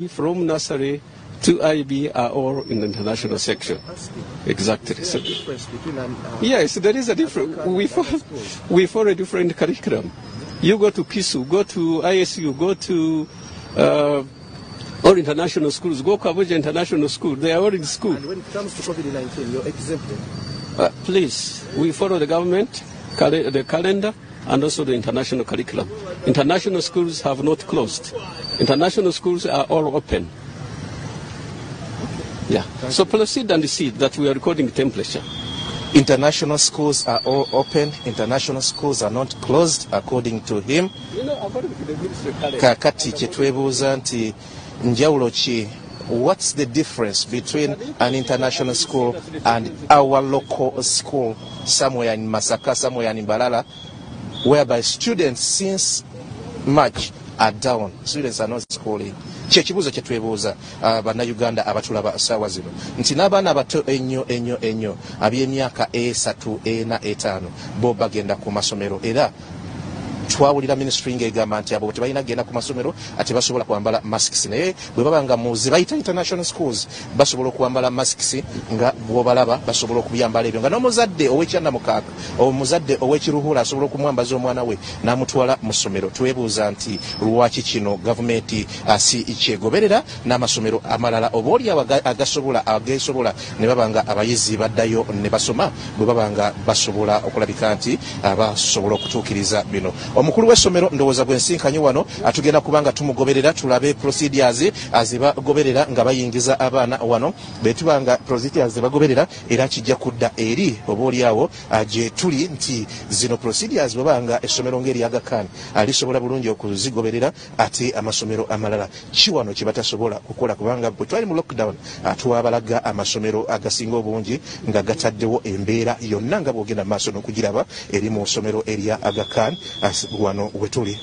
From nursery to IB are all in the international section. Exactly. Is there a difference between yes, there is a difference. We follow a different curriculum. You go to PISU, go to ISU, go to all international schools, go Kabuja International School. They are all in school. And when it comes to COVID-19, you're exempted? Please, we follow the government, the calendar, and also the international curriculum. International schools have not closed. International schools are all open. Yeah. So proceed and see that we are recording temperature. International schools are all open. International schools are not closed, according to him. According to the ministry calendar. Kakati kyetwebuuza nti njawulo ki? What's the difference between an international school and our local school somewhere in Masaka, somewhere in Mbalala, whereby students since March are down. Students are not schooling. Kyekibuuzo kyetwebuuza bannayuganda abatulaba ssaawa zino nti n'abaana abato ennyo ab'emyaka 3, 4, 5 bo bagenda ku masomero era twawulira ministry ng'egamba nti abo tebalina kugenda ku masomero ate basobola kwambala masks naye bwe baba nga muzi bayita international schools basobola okwambala masks nga bw'obalaba basobola okuyambala ebyo nga n'omuzadde ow'ekyanda mukaaga omuzadde ow'ekiruhula asobola okumwambaza omwana we n'amutwala mu ssomero. Twebuuza nti lwaki kino gavumenti si kyegoberera n'amasomero amalala obaoli agesobola ne baba nga abayizi baddayo ne basoma bwe baba nga basobola okulabika nti basobola okutuukiriza bino. Omukulu w'essomero ndowooza gwensinkanye wano atugenda kubanga tumugoberera tulabe procedures azibagoberera nga bayingiza abaana wano betubanga procedures bagoberera era kijja kudda eri obaoliawo gye tuli nti zino procedures babanga essomero ng'eri Aga alisobola bulungi okuzigoberera ate amasomero amalala kiwano kye batasobola kukola kubanga bwe twali mu lockdown twabalaga amasomero agasinga obungi nga gataddewo embeera yonna nga bwogenda maaso n'okugiraba eri mu ssomero erya Aga wano wetuli.